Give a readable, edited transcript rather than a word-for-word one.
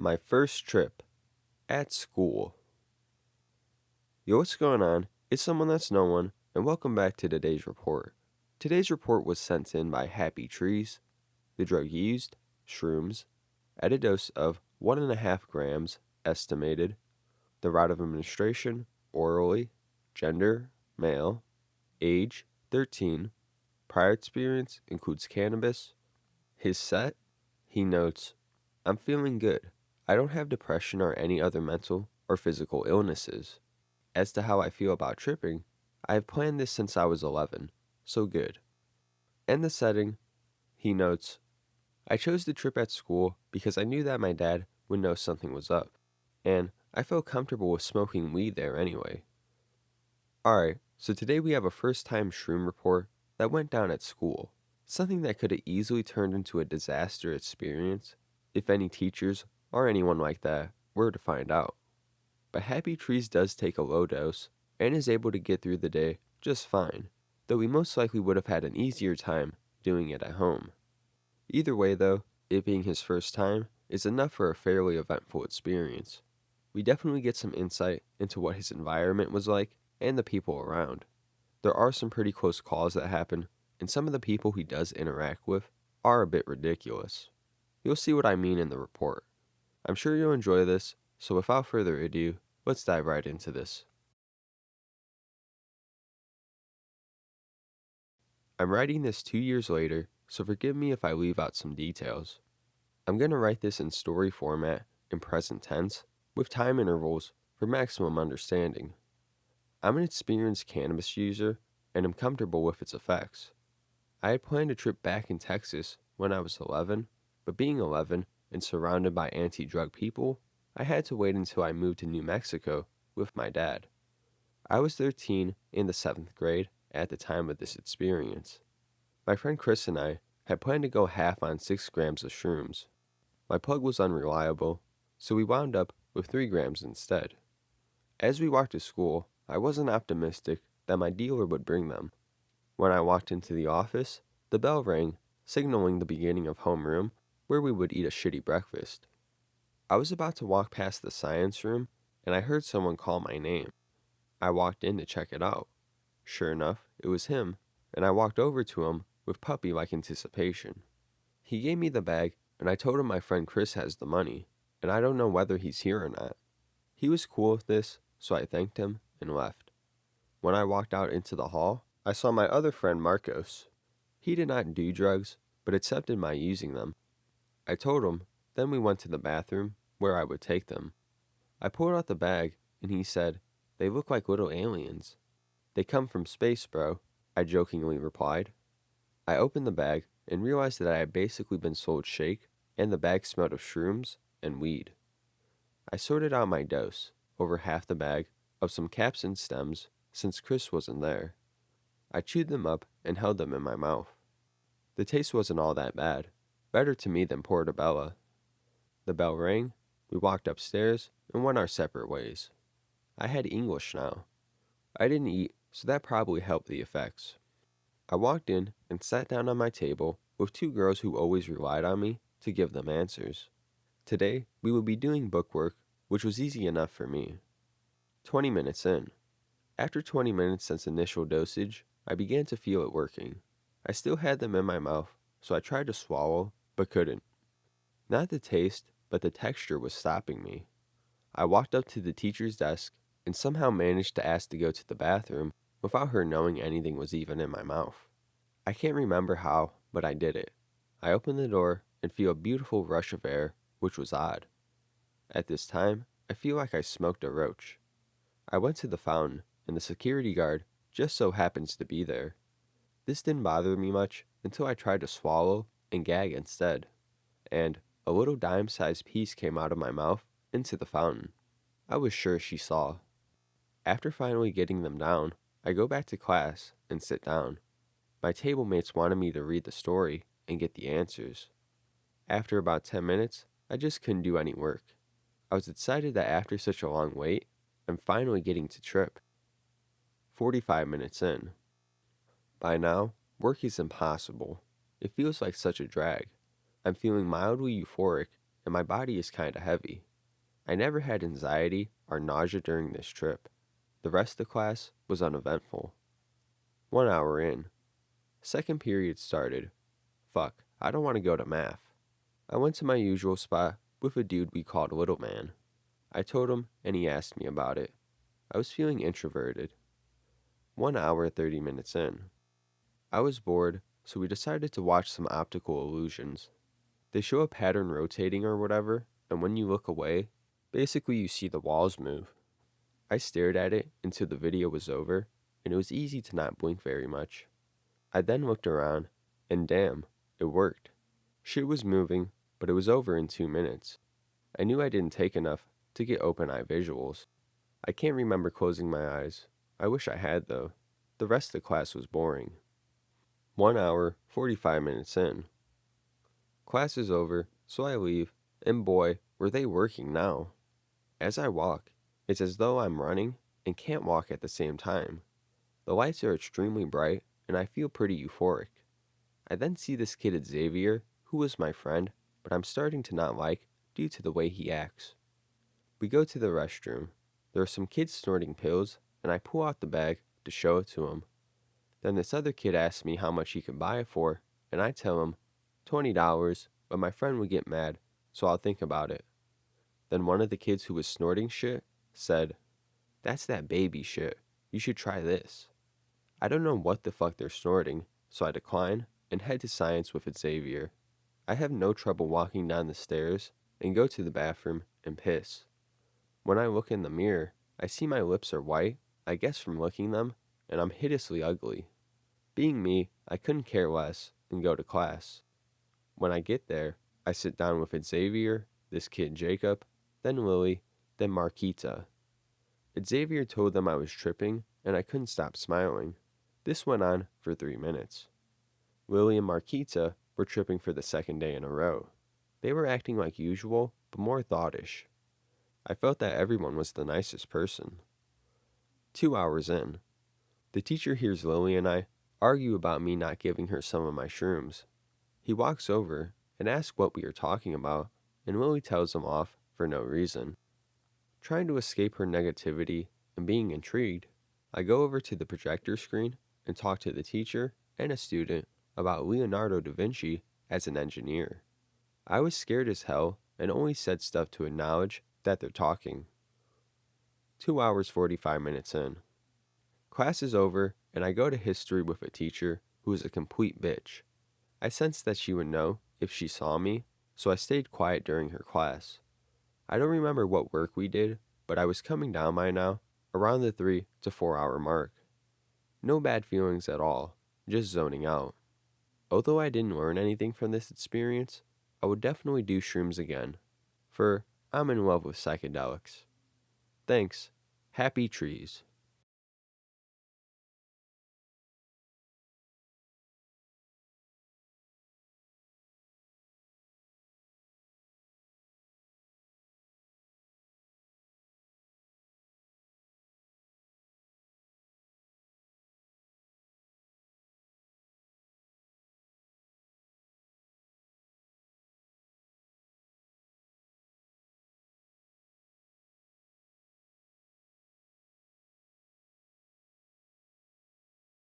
My first trip at school. Yo, what's going on? It's someone that's no one, and welcome back to today's report. Today's report was sent in by Happy Trees. The drug used, Shrooms, at a dose of 1.5 grams estimated. The route of administration, orally. Gender, male. Age, 13. Prior experience includes cannabis. His set, he notes, I'm feeling good. I don't have depression or any other mental or physical illnesses. As to how I feel about tripping, I have planned this since I was 11, so good. And the setting, he notes, I chose to trip at school because I knew that my dad would know something was up, and I felt comfortable with smoking weed there anyway. Alright, so today we have a first-time shroom report that went down at school, something that could have easily turned into a disaster experience if any teachers or anyone like that were to find out. But Happy Trees does take a low dose and is able to get through the day just fine, though he most likely would have had an easier time doing it at home. Either way though, it being his first time is enough for a fairly eventful experience. We definitely get some insight into what his environment was like and the people around. There are some pretty close calls that happen, and some of the people he does interact with are a bit ridiculous. You'll see what I mean in the report. I'm sure you'll enjoy this, so without further ado, let's dive right into this. I'm writing this 2 years later, so forgive me if I leave out some details. I'm going to write this in story format in present tense, with time intervals for maximum understanding. I'm an experienced cannabis user, and am comfortable with its effects. I had planned a trip back in Texas when I was 11, but being 11 and surrounded by anti-drug people, I had to wait until I moved to New Mexico with my dad. I was 13 in the 7th grade at the time of this experience. My friend Chris and I had planned to go half on 6 grams of shrooms. My plug was unreliable, so we wound up with 3 grams instead. As we walked to school, I wasn't optimistic that my dealer would bring them. When I walked into the office, the bell rang, signaling the beginning of homeroom, where we would eat a shitty breakfast. I was about to walk past the science room, and I heard someone call my name. I walked in to check it out. Sure enough, it was him, and I walked over to him with puppy-like anticipation. He gave me the bag, and I told him my friend Chris has the money, and I don't know whether he's here or not. He was cool with this, so I thanked him and left. When I walked out into the hall, I saw my other friend Marcos. He did not do drugs, but accepted my using them. I told him, then we went to the bathroom, where I would take them. I pulled out the bag, and he said, they look like little aliens. They come from space, bro, I jokingly replied. I opened the bag and realized that I had basically been sold shake, and the bag smelled of shrooms and weed. I sorted out my dose, over half the bag, of some caps and stems, since Chris wasn't there. I chewed them up and held them in my mouth. The taste wasn't all that bad, better to me than portobello. The bell rang, we walked upstairs, and went our separate ways. I had English now. I didn't eat, so that probably helped the effects. I walked in and sat down on my table with 2 girls who always relied on me to give them answers. Today, we would be doing bookwork, which was easy enough for me. 20 minutes in. After 20 minutes since initial dosage, I began to feel it working. I still had them in my mouth, so I tried to swallow, but couldn't. Not the taste, but the texture was stopping me. I walked up to the teacher's desk and somehow managed to ask to go to the bathroom without her knowing anything was even in my mouth. I can't remember how, but I did it. I opened the door and feel a beautiful rush of air, which was odd. At this time, I feel like I smoked a roach. I went to the fountain, and the security guard just so happens to be there. This didn't bother me much until I tried to swallow and gag instead, and a little dime-sized piece came out of my mouth into the fountain. I was sure she saw. After finally getting them down, I go back to class and sit down. My table mates wanted me to read the story and get the answers. After about 10 minutes, I just couldn't do any work. I was excited that after such a long wait, I'm finally getting to trip. 45 minutes in. By now, work is impossible. It feels like such a drag. I'm feeling mildly euphoric, and and my body is kinda heavy. I never had anxiety or nausea during this trip. The rest of the class was uneventful. 1 hour in. Second period started. Fuck, I don't want to go to math. I went to my usual spot with a dude we called Little Man. I told him and he asked me about it. I was feeling introverted. 1 hour 30 minutes in. I was bored, so we decided to watch some optical illusions. They show a pattern rotating or whatever, and when you look away, basically you see the walls move. I stared at it until the video was over, and it was easy to not blink very much. I then looked around, and damn, it worked. Shit was moving, but it was over in 2 minutes. I knew I didn't take enough to get open-eye visuals. I can't remember closing my eyes. I wish I had, though. The rest of the class was boring. 1 hour, 45 minutes in. Class is over, so I leave, and boy, were they working now. As I walk, it's as though I'm running and can't walk at the same time. The lights are extremely bright, and I feel pretty euphoric. I then see this kid Xavier, who was my friend, but I'm starting to not like due to the way he acts. We go to the restroom. There are some kids snorting pills, and I pull out the bag to show it to him. Then this other kid asks me how much he can buy it for, and I tell him $20, but my friend would get mad, so I'll think about it. Then one of the kids who was snorting shit said, "That's that baby shit. You should try this." I don't know what the fuck they're snorting, so I decline and head to science with Xavier. I have no trouble walking down the stairs and go to the bathroom and piss. When I look in the mirror, I see my lips are white, I guess from licking them, and I'm hideously ugly. Being me, I couldn't care less and go to class. When I get there, I sit down with Xavier, this kid Jacob, then Lily, then Marquita. Xavier told them I was tripping, and I couldn't stop smiling. This went on for 3 minutes. Lily and Marquita were tripping for the second day in a row. They were acting like usual, but more thoughtish. I felt that everyone was the nicest person. 2 hours in. The teacher hears Lily and I argue about me not giving her some of my shrooms. He walks over and asks what we are talking about, and Lily tells him off for no reason. Trying to escape her negativity and being intrigued, I go over to the projector screen and talk to the teacher and a student about Leonardo da Vinci as an engineer. I was scared as hell and only said stuff to acknowledge that they're talking. 2 hours 45 minutes in. Class is over and I go to history with a teacher who is a complete bitch. I sensed that she would know if she saw me, so I stayed quiet during her class. I don't remember what work we did, but I was coming down by now, around the 3 to 4 hour mark. No bad feelings at all, just zoning out. Although I didn't learn anything from this experience, I would definitely do shrooms again, for I'm in love with psychedelics. Thanks. Happy trees.